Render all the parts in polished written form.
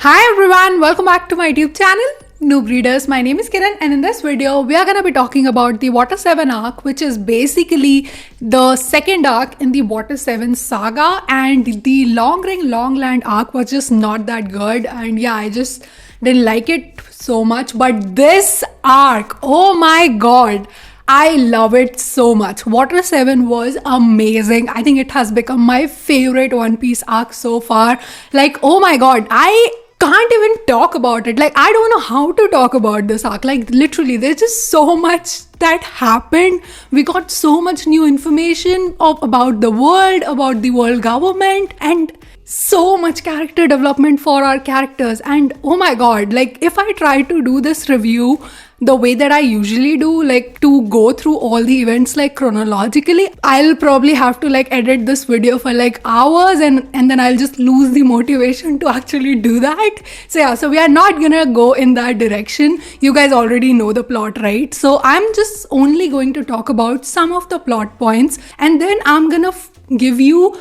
Hi everyone, welcome back to my YouTube channel, Noob Readers. My name is Kiran and in this video, we are going to be talking about the Water 7 arc, which is basically the second arc in the Water 7 saga, and the Long Ring Long Land arc was just not that good, and yeah, I just didn't like it so much. But this arc, oh my god, I love it so much. Water 7 was amazing. I think it has become my favorite One Piece arc so far. Like, oh my god, I can't even talk about it. Like, I don't know how to talk about this arc. Like, literally, there's just so much that happened. We got so much new information about the world government, and so much character development for our characters. And oh my god, like, if I try to do this review the way that I usually do, like to go through all the events like chronologically, I'll probably have to like edit this video for like hours, and then I'll just lose the motivation to actually do that. So yeah, so we are not gonna go in that direction. You guys already know the plot, right? So I'm just only going to talk about some of the plot points, and then I'm gonna give you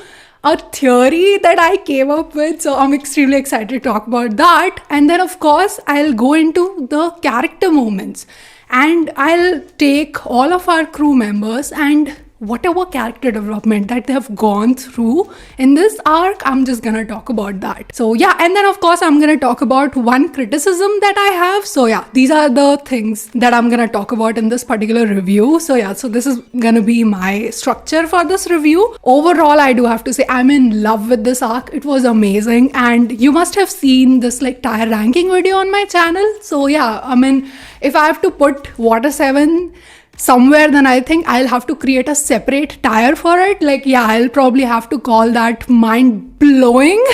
a theory that I came up with. So I'm extremely excited to talk about that. And then of course, I'll go into the character moments, and I'll take all of our crew members and whatever character development that they have gone through in this arc, I'm just gonna talk about that. So yeah, and then of course I'm gonna talk about one criticism that I have. So yeah, these are the things that I'm gonna talk about in this particular review. So yeah, so this is gonna be my structure for this review. Overall, I do have to say I'm in love with this arc. It was amazing, and you must have seen this like tier ranking video on my channel. So yeah, I mean, if I have to put Water 7 somewhere, then I think I'll have to create a separate tier for it. Like, yeah, I'll probably have to call that mind-blowing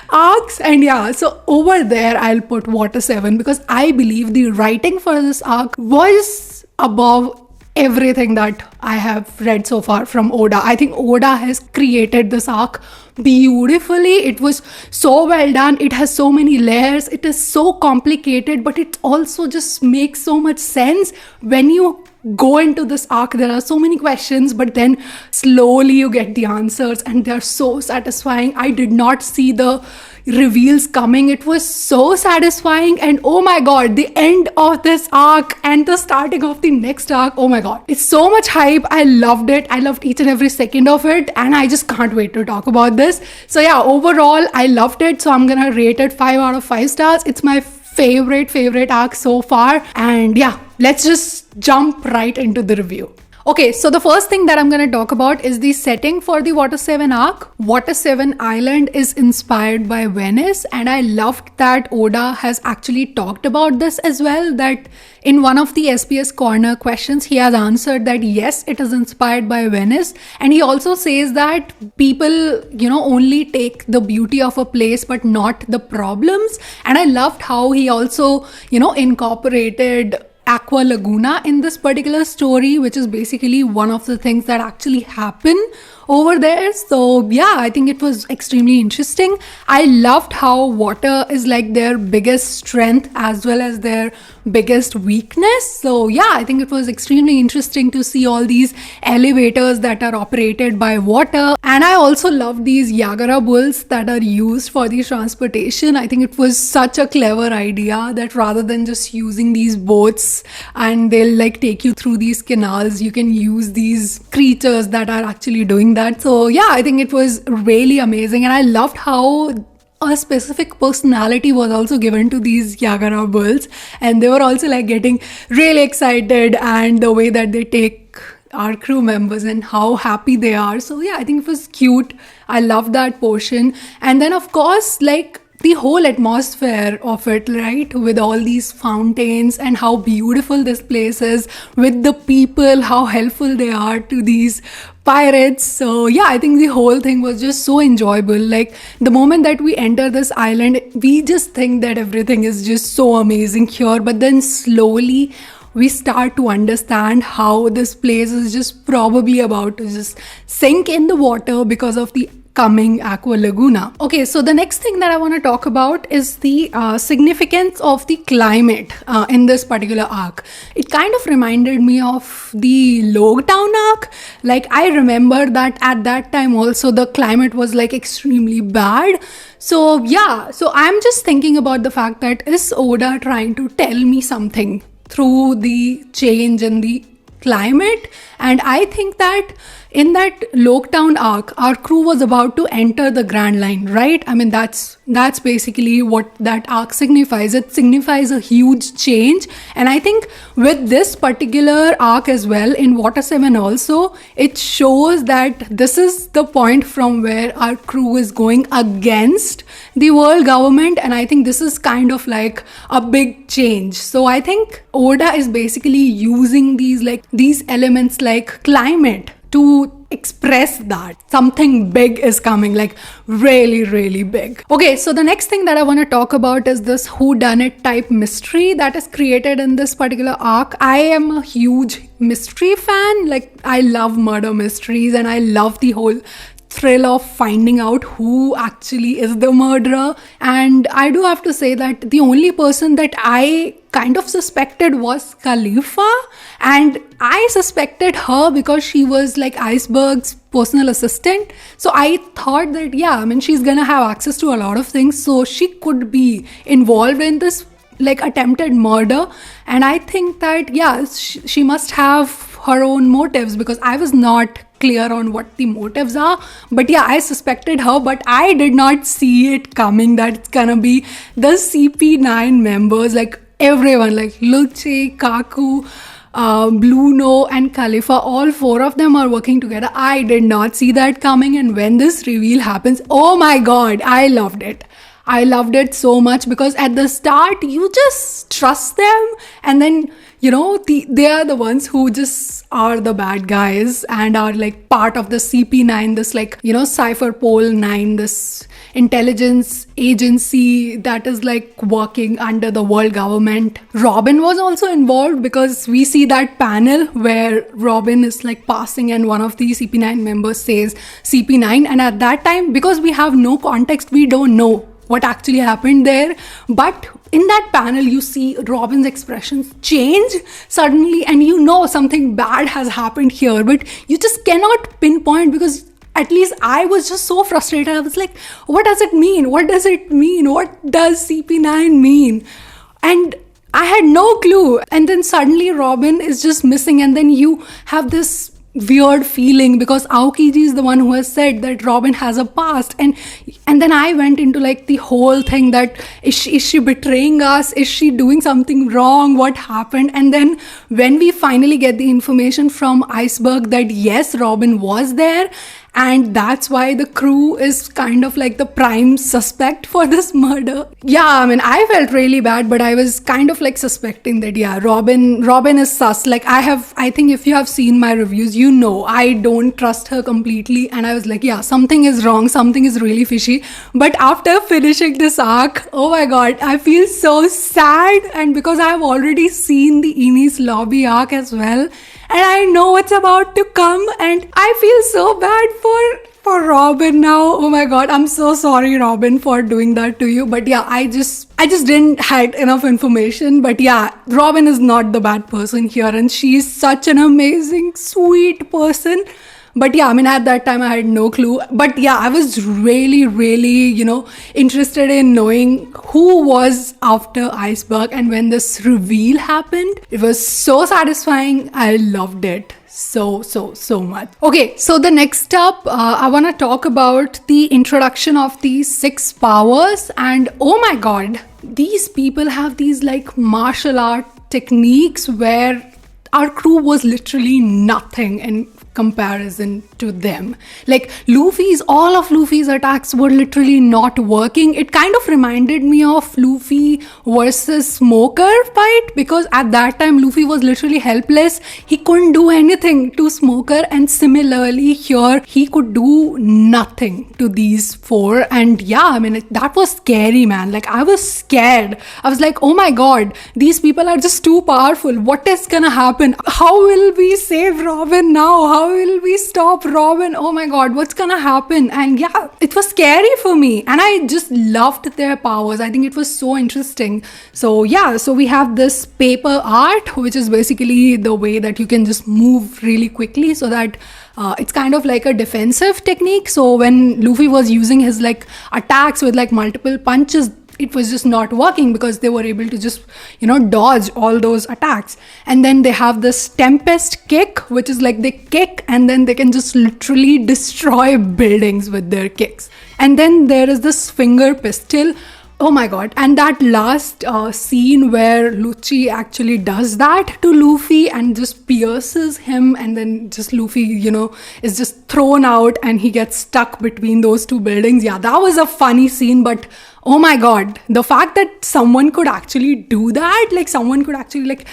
arcs. And yeah, so over there I'll put Water 7, because I believe the writing for this arc was above everything that I have read so far from Oda. I think Oda has created this arc beautifully. It was so well done. It has so many layers. It is so complicated, but it also just makes so much sense when you go into this arc. There are so many questions, but then slowly you get the answers, and they're so satisfying. I did not see the reveals coming. It was so satisfying, and oh my god, the end of this arc and the starting of the next arc, oh my god, it's so much hype. I loved it. I loved each and every second of it, and I just can't wait to talk about this. So yeah, overall I loved it. So I'm gonna rate it 5 out of 5 stars. It's my favorite arc so far. And yeah, let's just jump right into the review. Okay, so the first thing that I'm going to talk about is the setting for the Water 7 arc. Water 7 Island is inspired by Venice, and I loved that Oda has actually talked about this as well, that in one of the SPS Corner questions, he has answered that yes, it is inspired by Venice. And he also says that people, only take the beauty of a place but not the problems. And I loved how he also, incorporated Aqua Laguna in this particular story, which is basically one of the things that actually happen over there. So yeah, I think it was extremely interesting. I loved how water is like their biggest strength as well as their biggest weakness. So yeah, I think it was extremely interesting to see all these elevators that are operated by water. And I also love these Yagara bulls that are used for the transportation. I think it was such a clever idea that rather than just using these boats and they'll like take you through these canals, you can use these creatures that are actually doing that. So yeah, I think it was really amazing, and I loved how a specific personality was also given to these Yagara bulls, and they were also like getting really excited, and the way that they take our crew members and how happy they are. So yeah, I think it was cute. I loved that portion. And then of course, like, the whole atmosphere of it, right, with all these fountains and how beautiful this place is, with the people, how helpful they are to these pirates. So yeah, I think the whole thing was just so enjoyable. Like, the moment that we enter this island, we just think that everything is just so amazing here, but then slowly we start to understand how this place is just probably about to just sink in the water because of the coming Aqua Laguna. Okay, so the next thing that I want to talk about is the significance of the climate in this particular arc. It kind of reminded me of the Logtown arc. Like, I remember that at that time also the climate was like extremely bad. So yeah, so I'm just thinking about the fact that is Oda trying to tell me something through the change in the climate? And I think that in that Loketown arc, our crew was about to enter the Grand Line, right? I mean, that's basically what that arc signifies. It signifies a huge change. And I think with this particular arc as well, in Water 7 also, it shows that this is the point from where our crew is going against the world government. And I think this is kind of like a big change. So I think Oda is basically using these elements like climate to express that something big is coming, like really, really big. Okay, so the next thing that I want to talk about is this whodunit type mystery that is created in this particular arc. I am a huge mystery fan. Like, I love murder mysteries and I love the whole thrill of finding out who actually is the murderer. And I do have to say that the only person that I kind of suspected was Khalifa, and I suspected her because she was like Iceberg's personal assistant. So I thought that, yeah, I mean, she's gonna have access to a lot of things, so she could be involved in this like attempted murder. And I think that, yeah, she must have her own motives, because I was not clear on what the motives are. But yeah, I suspected her, but I did not see it coming that it's gonna be the CP9 members, like everyone, like Luce, Kaku, Bluno and Khalifa, all four of them are working together. I did not see that coming, and when this reveal happens, oh my god, I loved it. I loved it so much, because at the start you just trust them, and then you know they are the ones who just are the bad guys and are like part of the CP9, this like, you know, Cypher Pole 9, this intelligence agency that is like working under the world government. Robin was also involved, because we see that panel where Robin is like passing and one of the CP9 members says CP9, and at that time, because we have no context, we don't know what actually happened there. But in that panel, you see Robin's expressions change suddenly, and you know something bad has happened here, but you just cannot pinpoint, because at least I was just so frustrated. I was like, what does it mean? What does it mean? What does CP9 mean? And I had no clue. And then suddenly Robin is just missing, and then you have this weird feeling, because Aokiji is the one who has said that Robin has a past, and then I went into like the whole thing that is she betraying us, is she doing something wrong, what happened? And then when we finally get the information from Iceberg that yes, Robin was there, and that's why the crew is kind of like the prime suspect for this murder. Yeah, I mean, I felt really bad, but I was kind of like suspecting that, yeah, Robin is sus. Like, I think if you have seen my reviews, you know I don't trust her completely, and I was like, yeah, something is wrong, something is really fishy. But after finishing this arc, oh my god, I feel so sad, and because I have already seen the Enies Lobby arc as well, and I know what's about to come, and I feel so bad for Robin now. Oh my god, I'm so sorry, Robin, for doing that to you. But yeah, I just didn't had enough information. But yeah, Robin is not the bad person here, and she's such an amazing, sweet person. But yeah, I mean, at that time I had no clue. But yeah, I was really, really, you know, interested in knowing who was after Iceberg. And when this reveal happened, it was so satisfying. I loved it so much. Okay, so the next up, I want to talk about the introduction of these 6 powers. And oh my god, these people have these like martial art techniques where our crew was literally nothing in comparison to them. Like, all of Luffy's attacks were literally not working. It kind of reminded me of Luffy versus Smoker fight, because at that time Luffy was literally helpless. He couldn't do anything to Smoker, and similarly here he could do nothing to these 4. And yeah, I mean, that was scary, man. Like, I was scared. I was like, oh my god, these people are just too powerful. What is gonna happen? How will we save Robin now? How how will we stop Robin? Oh my god, what's gonna happen? And yeah, it was scary for me, and I just loved their powers. I think it was so interesting. So yeah, so we have this paper art, which is basically the way that you can just move really quickly, so that it's kind of like a defensive technique. So when Luffy was using his like attacks with like multiple punches, it was just not working because they were able to just, dodge all those attacks. And then they have this Tempest kick, which is like they kick and then they can just literally destroy buildings with their kicks. And then there is this finger pistol. Oh my god. And that last scene where Lucci actually does that to Luffy and just pierces him, and then just Luffy, is just thrown out and he gets stuck between those two buildings. Yeah, that was a funny scene, but oh my god, the fact that someone could actually do that, like someone could actually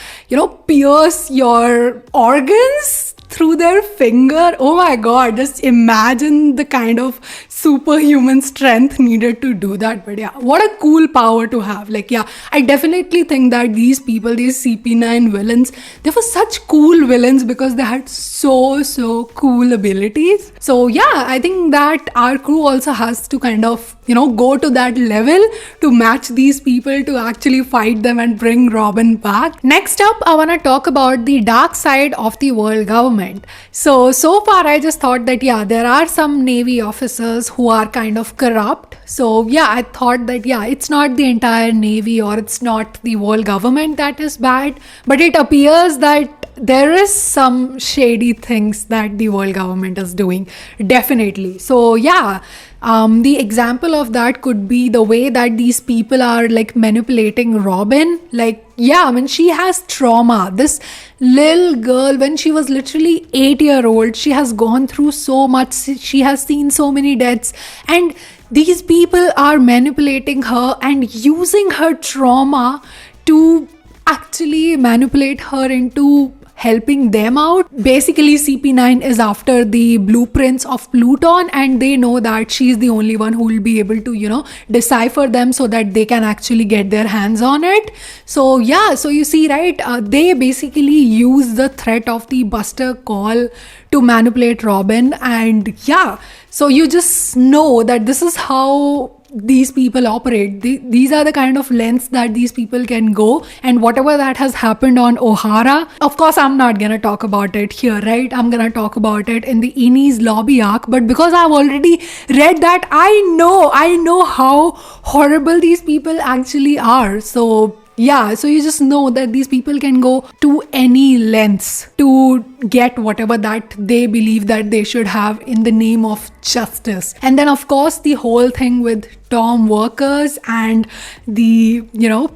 pierce your organs through their finger. Oh my god, just imagine the kind of superhuman strength needed to do that. But yeah, what a cool power to have. Like, yeah, I definitely think that these people, these CP9 villains, they were such cool villains because they had so cool abilities. So yeah, I think that our crew also has to kind of go to that level to match these people, to actually fight them and bring Robin back. Next up, I want to talk about the dark side of the world government. So far I just thought that yeah, there are some Navy officers who are kind of corrupt. So yeah, I thought that yeah, it's not the entire Navy or it's not the world government that is bad, but it appears that there is some shady things that the world government is doing, definitely. So yeah, the example of that could be the way that these people are like manipulating Robin. Like, yeah, I mean, she has trauma. This little girl, when she was literally 8-year-old, she has gone through so much. She has seen so many deaths, and these people are manipulating her and using her trauma to actually manipulate her into helping them out. Basically, CP9 is after the blueprints of Pluton, and they know that she's the only one who will be able to, decipher them so that they can actually get their hands on it. So yeah, so you see, right, they basically use the threat of the Buster Call to manipulate Robin. And yeah, so you just know that this is how these people operate. These are the kind of lengths that these people can go. And whatever that has happened on Ohara, of course I'm not gonna talk about it here, right? I'm gonna talk about it in the Enies lobby arc, but because I've already read that, I know how horrible these people actually are. So yeah, so you just know that these people can go to any lengths to get whatever that they believe that they should have in the name of justice. And then of course the whole thing with Tom workers and the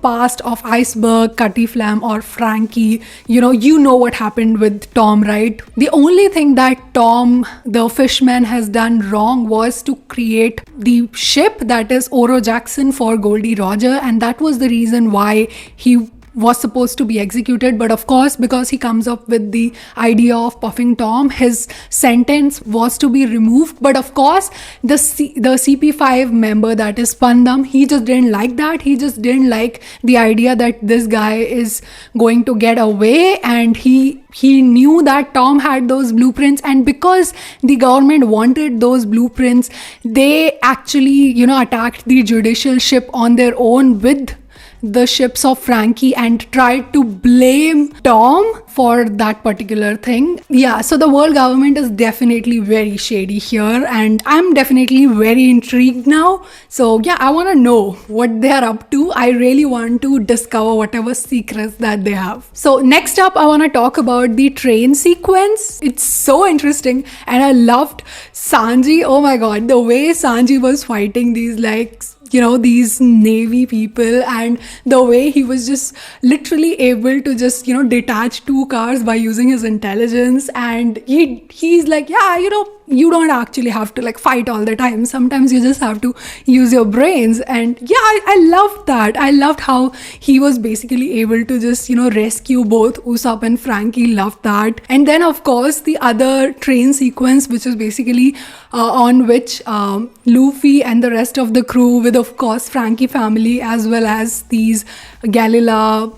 past of Iceberg, Cutty Flam or Frankie. You know what happened with Tom, right? The only thing that Tom the fishman has done wrong was to create the ship that is Oro Jackson for Goldie Roger, and that was the reason why he was supposed to be executed. But of course, because he comes up with the idea of puffing Tom, his sentence was to be removed. But of course, the CP5 member, that is Pandam, he just didn't like that. He just didn't like the idea that this guy is going to get away, and he knew that Tom had those blueprints, and because the government wanted those blueprints, they actually attacked the judicial ship on their own with the ships of Frankie and tried to blame Tom for that particular thing. Yeah, so the world government is definitely very shady here, and I'm definitely very intrigued now. So yeah, I want to know what they are up to. I really want to discover whatever secrets that they have. So next up, I want to talk about the train sequence. It's so interesting, and I loved Sanji. Oh my god, the way Sanji was fighting these these Navy people, and the way he was just literally able to just detach two cars by using his intelligence. And he's like, yeah, you don't actually have to fight all the time. Sometimes you just have to use your brains. And yeah, I loved that. I loved how he was basically able to just rescue both Usopp and Frankie. Loved that. And then of course the other train sequence, which is basically on which Luffy and the rest of the crew, with of course Frankie family as well as these Galila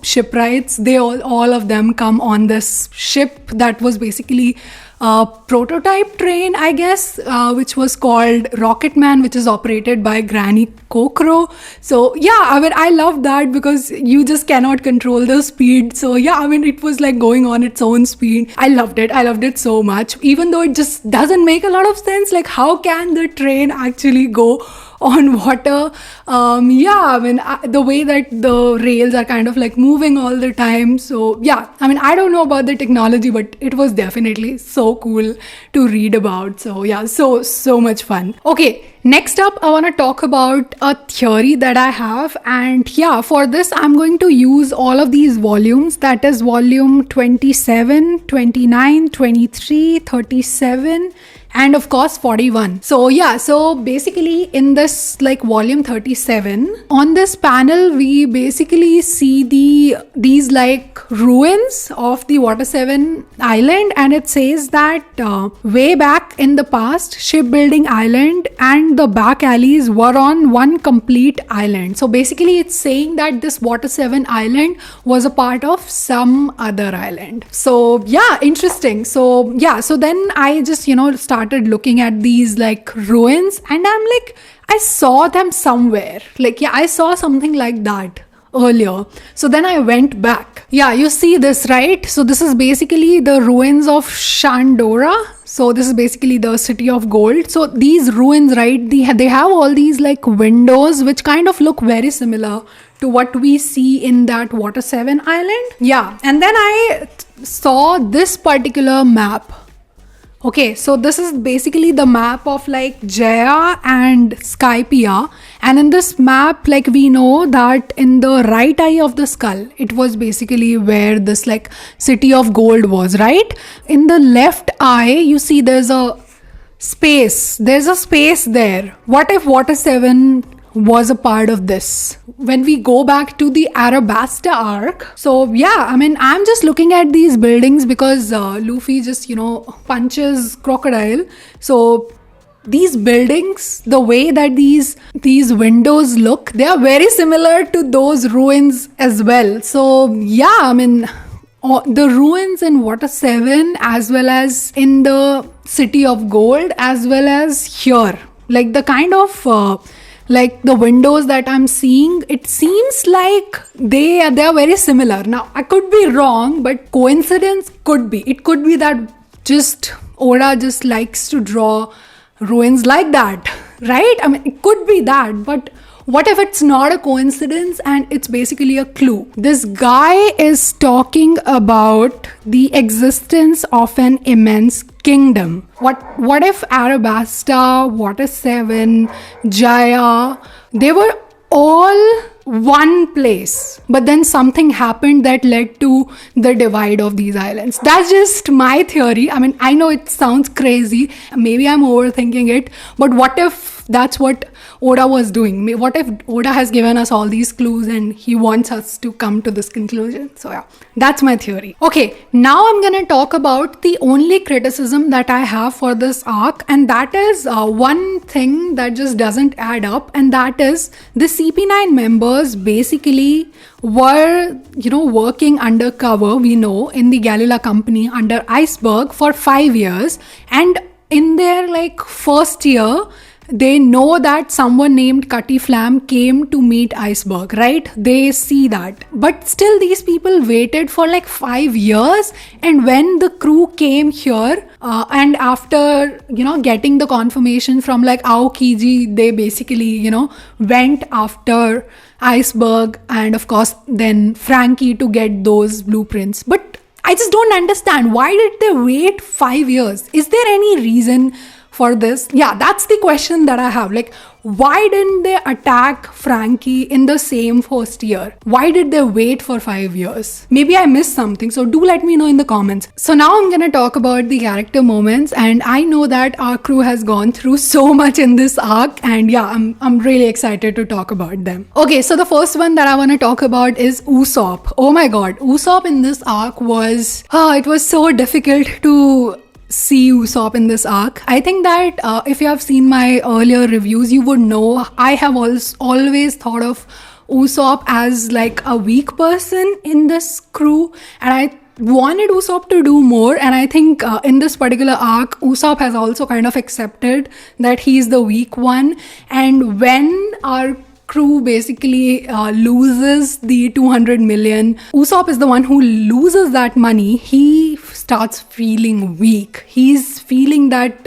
shipwrights, they all of them come on this ship that was basically prototype train, I guess, which was called Rocket Man, which is operated by Granny Kokoro. So yeah, I mean, I love that because you just cannot control the speed. So yeah, I mean, it was like going on its own speed. I loved it so much, even though it just doesn't make a lot of sense. Like, how can the train actually go on water? Yeah, I mean, the way that the rails are kind of like moving all the time. So yeah, I mean, I don't know about the technology, but it was definitely so cool to read about. So yeah, so much fun. Okay, next up, I want to talk about a theory that I have. And yeah, for this, I'm going to use all of these volumes. That is volume 27, 29, 23, 37, and of course 41. So yeah, so basically in this like volume 37, on this panel we basically see these like ruins of the Water 7 island, and it says that way back in the past, Shipbuilding Island and the back alleys were on one complete island. So basically it's saying that this Water 7 island was a part of some other island. So yeah, interesting. So yeah, so then I just started looking at these like ruins, and I'm like, I saw them somewhere. Like, yeah, I saw something like that earlier. So then I went back. Yeah, you see this, right? So this is basically the ruins of Shandora. So this is basically the city of gold. So these ruins, right, they have all these like windows which kind of look very similar to what we see in that Water 7 island. Yeah, and then I saw this particular map. Okay, so this is basically the map of like Jaya and Skypiea, and in this map, like, we know that in the right eye of the skull, it was basically where this like city of gold was, right? In the left eye, you see there's a space there. What if Water 7 was a part of this? When we go back to the Arabasta arc, so yeah, I mean, I'm just looking at these buildings because Luffy just punches crocodile. So these buildings, the way that these windows look, they are very similar to those ruins as well. So yeah, I mean, the ruins in Water 7 as well as in the city of gold as well as here, like the kind of like the windows that I'm seeing, it seems like they are very similar. Now, I could be wrong, but coincidence could be. It could be that just Oda just likes to draw ruins like that, right? I mean, it could be that, but what if it's not a coincidence and it's basically a clue? This guy is talking about the existence of an immense kingdom. What if Arabasta, Water 7, Jaya, they were all one place, but then something happened that led to the divide of these islands? That's just my theory. I mean, I know it sounds crazy, maybe I'm overthinking it, but what if that's what Oda was doing? What if Oda has given us all these clues and he wants us to come to this conclusion? So yeah, that's my theory. Okay, now I'm gonna talk about the only criticism that I have for this arc, and that is one thing that just doesn't add up, and that is the CP9 members basically were working undercover, we know, in the Galila company under Iceberg for 5 years, and in their like first year, they know that someone named Cutty Flam came to meet Iceberg, right? They see that. But still these people waited for like 5 years, and when the crew came here and after getting the confirmation from like Aokiji, they basically went after Iceberg and of course then Frankie to get those blueprints. But I just don't understand, why did they wait 5 years? Is there any reason for this? Yeah, that's the question that I have. Like, why didn't they attack Frankie in the same first year? Why did they wait for 5 years? Maybe I missed something, so do let me know in the comments. So now I'm gonna talk about the character moments, and I know that our crew has gone through so much in this arc, and yeah, I'm really excited to talk about them. Okay, so the first one that I want to talk about is Usopp. Oh my god, Usopp in this arc was it was so difficult to see Usopp in this arc. I think that if you have seen my earlier reviews, you would know I have always thought of Usopp as like a weak person in this crew, and I wanted Usopp to do more, and I think in this particular arc, Usopp has also kind of accepted that he's the weak one. And when our crew basically loses the 200 million, Usopp is the one who loses that money. He starts feeling weak. He's feeling that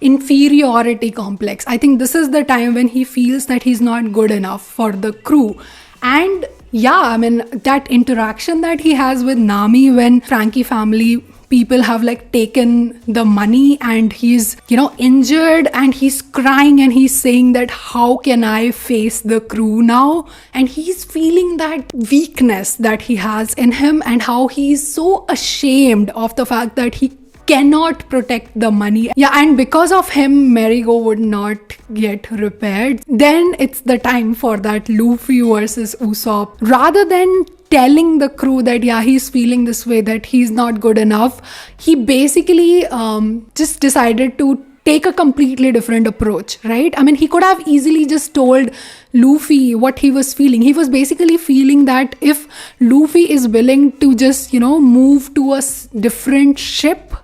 inferiority complex. I think this is the time when he feels that he's not good enough for the crew. And yeah, I mean, that interaction that he has with Nami when Frankie family people have like taken the money and he's, injured and he's crying and he's saying that how can I face the crew now? And he's feeling that weakness that he has in him and how he's so ashamed of the fact that he cannot protect the money. Yeah, and because of him, Marigo would not get repaired. Then it's the time for that Luffy versus Usopp. Rather than telling the crew that yeah, he's feeling this way, that he's not good enough, he basically just decided to take a completely different approach, right? I mean, he could have easily just told Luffy what he was feeling. He was basically feeling that if Luffy is willing to just, move to a different ship,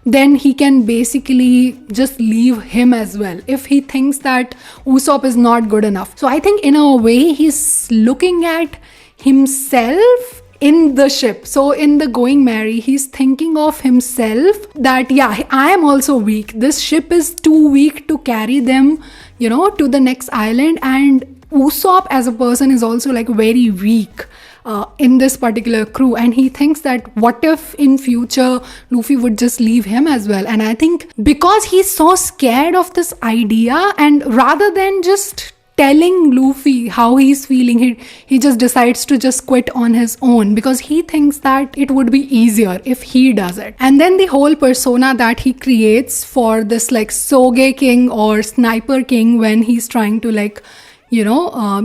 then he can basically just leave him as well if he thinks that Usopp is not good enough. So I think in a way he's looking at himself in the ship. So in the Going Merry, he's thinking of himself that yeah, I am also weak. This ship is too weak to carry them, to the next island. And Usopp as a person is also like very weak in this particular crew, and he thinks that what if in future Luffy would just leave him as well. And I think because he's so scared of this idea, and rather than just telling Luffy how he's feeling, he just decides to just quit on his own because he thinks that it would be easier if he does it. And then the whole persona that he creates for this like Soge King or Sniper King when he's trying to like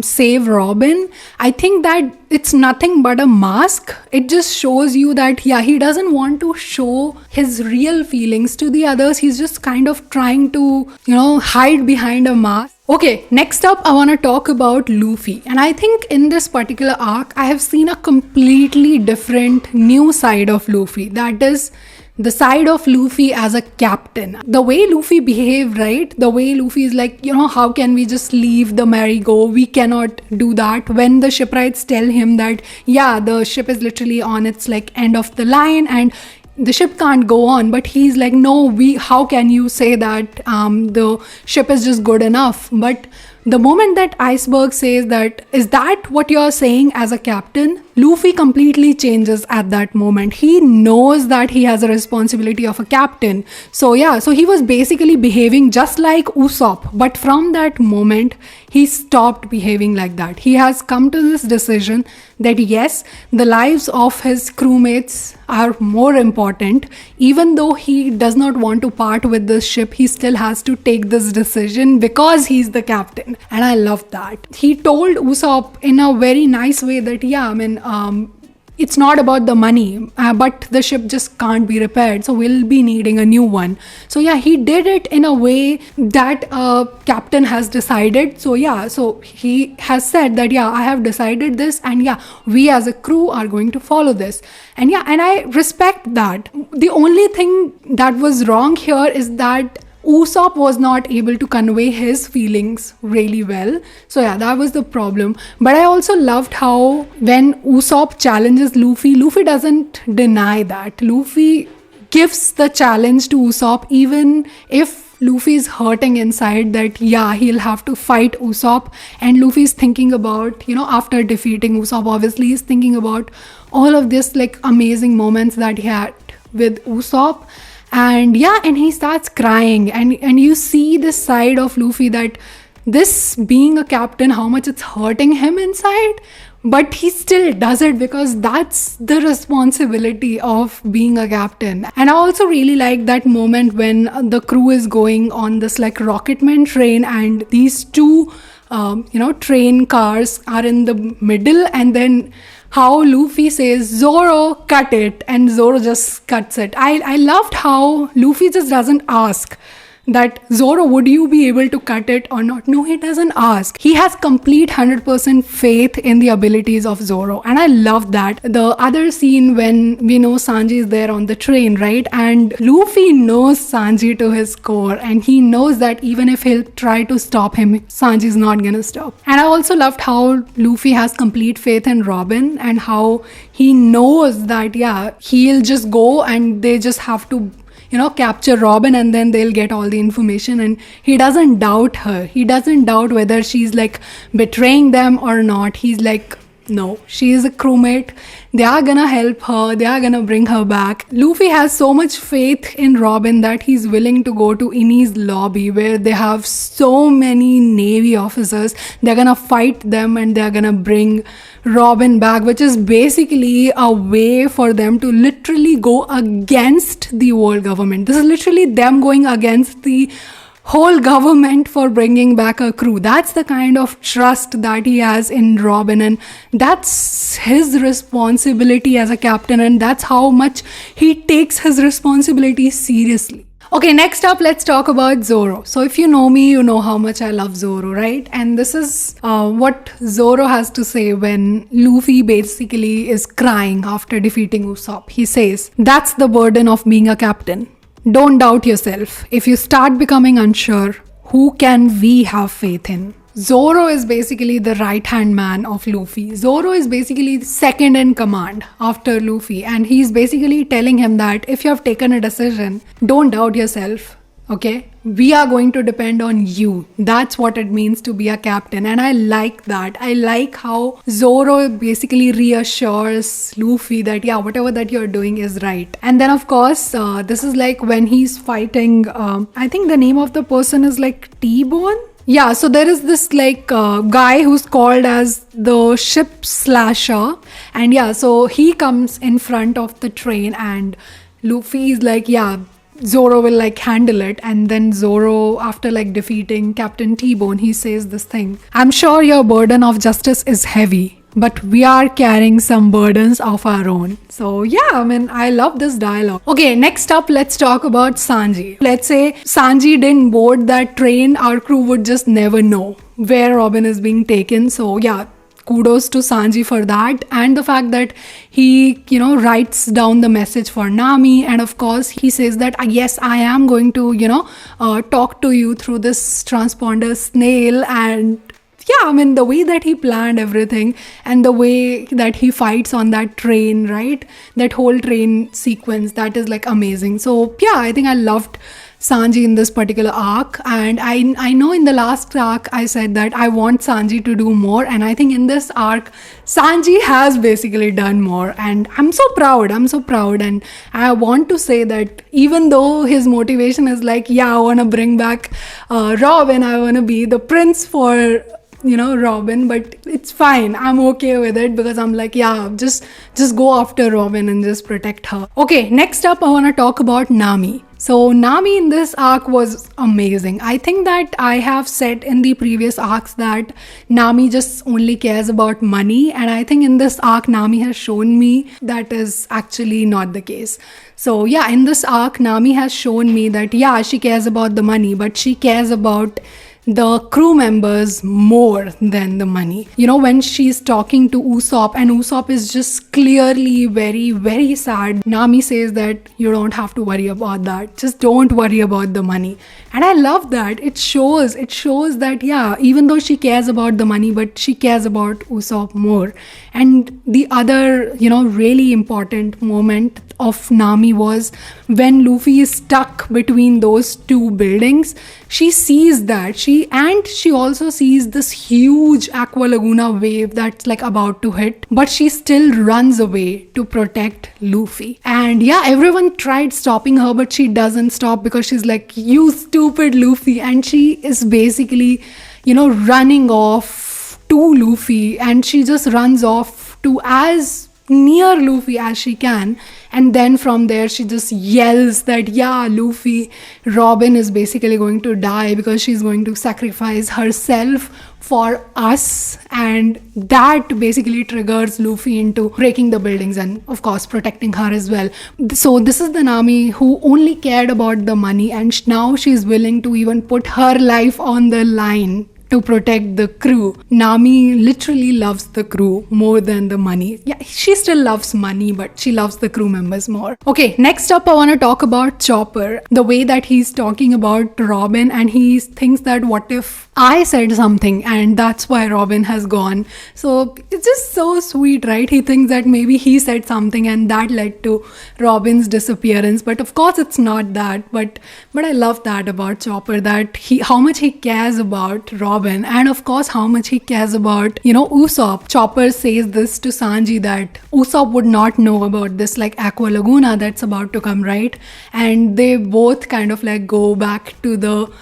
save Robin, I think that it's nothing but a mask. It just shows you that yeah, he doesn't want to show his real feelings to the others. He's just kind of trying to hide behind a mask. Okay, next up I want to talk about Luffy, and I think in this particular arc I have seen a completely different new side of Luffy. That is the side of Luffy as a captain. The way Luffy behaved, right? The way Luffy is like, how can we just leave the merry-go? We cannot do that. When the shipwrights tell him that, yeah, the ship is literally on its like end of the line and the ship can't go on, but he's like, no, how can you say that the ship is just good enough? But the moment that Iceberg says that, is that what you're saying as a captain? Luffy completely changes at that moment. He knows that he has a responsibility of a captain. So yeah, so he was basically behaving just like Usopp. But from that moment, he stopped behaving like that. He has come to this decision that yes, the lives of his crewmates are more important. Even though he does not want to part with this ship, he still has to take this decision because he's the captain. And I love that. He told Usopp in a very nice way that yeah, I mean, it's not about the money, but the ship just can't be repaired, so we'll be needing a new one. So yeah, he did it in a way that captain has decided. So yeah, so he has said that yeah, I have decided this, and yeah, we as a crew are going to follow this. And yeah, and I respect that. The only thing that was wrong here is that Usopp was not able to convey his feelings really well. So yeah, that was the problem. But I also loved how when Usopp challenges Luffy, Luffy doesn't deny that. Luffy gives the challenge to Usopp even if Luffy is hurting inside that yeah, he'll have to fight Usopp. And Luffy is thinking about, after defeating Usopp, obviously he's thinking about all of this like amazing moments that he had with Usopp. And yeah, and he starts crying, and you see this side of Luffy that this being a captain, how much it's hurting him inside, but he still does it because that's the responsibility of being a captain. And I also really like that moment when the crew is going on this like Rocketman train and these two train cars are in the middle, and then how Luffy says, Zoro, cut it, and Zoro just cuts it. I loved how Luffy just doesn't ask that Zoro, would you be able to cut it or not? No, he doesn't ask. He has complete 100% faith in the abilities of Zoro, and I love that. The other scene when we know Sanji is there on the train, right? And Luffy knows Sanji to his core, and he knows that even if he'll try to stop him, Sanji's not gonna stop. And I also loved how Luffy has complete faith in Robin, and how he knows that, yeah, he'll just go and they just have to capture Robin, and then they'll get all the information. And he doesn't doubt her. He doesn't doubt whether she's like betraying them or not. He's like, no, she is a crewmate. They are gonna help her. They are gonna bring her back. Luffy has so much faith in Robin that he's willing to go to Ini's lobby, where they have so many Navy officers. They're gonna fight them and they're gonna bring Robin back, which is basically a way for them to literally go against the world government. This is literally them going against the whole government for bringing back a crew. That's the kind of trust that he has in Robin, and that's his responsibility as a captain, and that's how much he takes his responsibility seriously. Okay, next up, let's talk about Zoro. So if you know me, you know how much I love Zoro, right? And this is what Zoro has to say when Luffy basically is crying after defeating Usopp. He says, "That's the burden of being a captain. Don't doubt yourself. If you start becoming unsure, who can we have faith in?" Zoro is basically the right-hand man of Luffy. Zoro is basically second in command after Luffy, and he's basically telling him that if you have taken a decision, don't doubt yourself. Okay, we are going to depend on you. That's what it means to be a captain, and I like that. I like how Zoro basically reassures Luffy that, yeah, whatever that you're doing is right. And then of course, this is like when he's fighting, I think the name of the person is like T-Bone. Yeah, so there is this like guy who's called as the ship slasher, and yeah, so he comes in front of the train, and Luffy is like, yeah, Zoro will like handle it. And then Zoro, after like defeating Captain T-Bone, he says this thing: "I'm sure your burden of justice is heavy, but we are carrying some burdens of our own." So yeah, I mean, I love this dialogue. Okay, next up, let's talk about Sanji. Let's say Sanji didn't board that train, our crew would just never know where Robin is being taken. So yeah, kudos to Sanji for that, and the fact that he, writes down the message for Nami, and of course he says that, yes, I am going to, talk to you through this transponder snail. And yeah, I mean, the way that he planned everything and the way that he fights on that train, right? That whole train sequence, that is like amazing. So yeah, I think I loved Sanji in this particular arc, and I know in the last arc I said that I want Sanji to do more, and I think in this arc Sanji has basically done more, and I'm so proud, and I want to say that even though his motivation is like, yeah, I want to bring back Robin, I want to be the prince for Robin, but it's fine, I'm okay with it, because I'm like, yeah, just go after Robin and just protect her. Okay, next up I want to talk about Nami. So Nami in this arc was amazing. I think that I have said in the previous arcs that Nami just only cares about money, and I think in this arc Nami has shown me that is actually not the case. So yeah, in this arc Nami has shown me that, yeah, she cares about the money, but she cares about the crew members more than the money. When she's talking to Usopp and Usopp is just clearly very, very sad, Nami says that you don't have to worry about that. Just don't worry about the money. And I love that. It shows that, yeah, even though she cares about the money, but she cares about Usopp more. And the other, really important moment of Nami was when Luffy is stuck between those two buildings. She sees that. She also sees this huge Aqua Laguna wave that's like about to hit, but she still runs away to protect Luffy. And yeah, everyone tried stopping her, but she doesn't stop because she's like, you stupid Luffy. And she is basically, running off to Luffy, and she just runs off to as near Luffy as she can. And then from there, she just yells that, yeah, Luffy, Robin is basically going to die because she's going to sacrifice herself for us. And that basically triggers Luffy into breaking the buildings and, of course, protecting her as well. So this is the Nami who only cared about the money, and now she's willing to even put her life on the line to protect the crew. Nami literally loves the crew more than the money. Yeah, she still loves money, but she loves the crew members more. Okay, next up I want to talk about Chopper. The way that he's talking about Robin, and he thinks that what if I said something and that's why Robin has gone. So it's just so sweet, right? He thinks that maybe he said something and that led to Robin's disappearance. But of course it's not that. But I love that about Chopper, that how much he cares about Robin, and of course how much he cares about, Usopp. Chopper says this to Sanji that Usopp would not know about this like Aqua Laguna that's about to come, right? And they both kind of like go back to the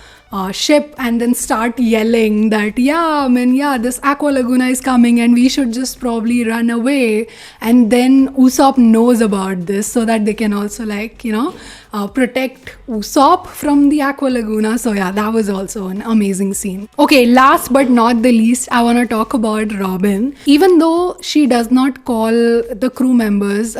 ship and then start yelling that, this Aqua Laguna is coming and we should just probably run away. And then Usopp knows about this so that they can also protect Usopp from the Aqua Laguna. So yeah, that was also an amazing scene. Okay, last but not the least, I want to talk about Robin. Even though she does not call the crew members,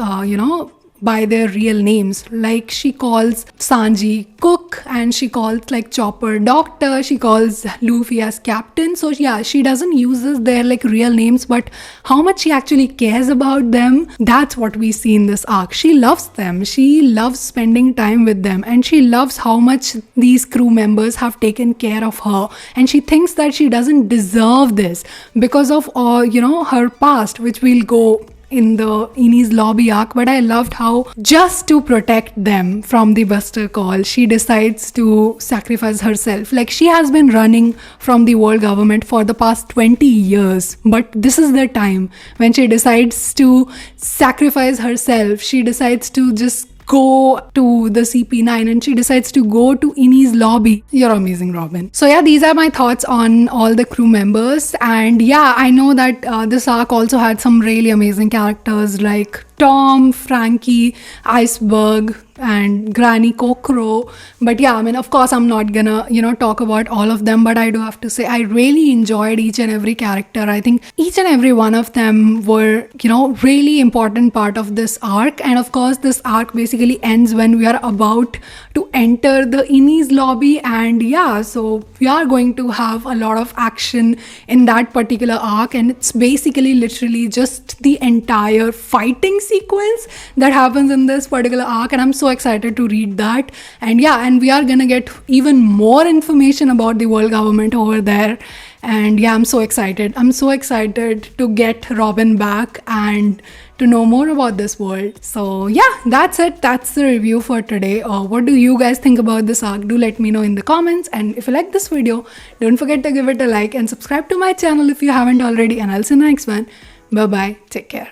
by their real names. Like she calls Sanji Cook, and she calls like Chopper Doctor, she calls Luffy as Captain. So yeah, she doesn't use their like real names, but how much she actually cares about them, that's what we see in this arc. She loves them, she loves spending time with them, and she loves how much these crew members have taken care of her, and she thinks that she doesn't deserve this because of her past, which we'll go in the Enies lobby arc. But I loved how just to protect them from the Buster Call, she decides to sacrifice herself. Like she has been running from the world government for the past 20 years, but this is the time when she decides to sacrifice herself. She decides to just go to the CP9 and she decides to go to Enies lobby. You're amazing, Robin. So yeah, these are my thoughts on all the crew members. And yeah, I know that this arc also had some really amazing characters like Tom, Frankie, Iceberg, and Granny Kokoro. But yeah, of course I'm not gonna talk about all of them, but I do have to say I really enjoyed each and every character. I think each and every one of them were really important part of this arc. And of course this arc basically ends when we are about to enter the Enies lobby, and yeah, so we are going to have a lot of action in that particular arc, and it's basically literally just the entire fighting sequence that happens in this particular arc, and I'm so excited to read that. And yeah, and we are gonna get even more information about the world government over there. And yeah, I'm so excited to get Robin back and to know more about this world. So yeah, that's it. That's the review for today. What do you guys think about this arc? Do let me know in the comments. And if you like this video, don't forget to give it a like and subscribe to my channel if you haven't already. And I'll see you in the next one. Bye bye. Take care.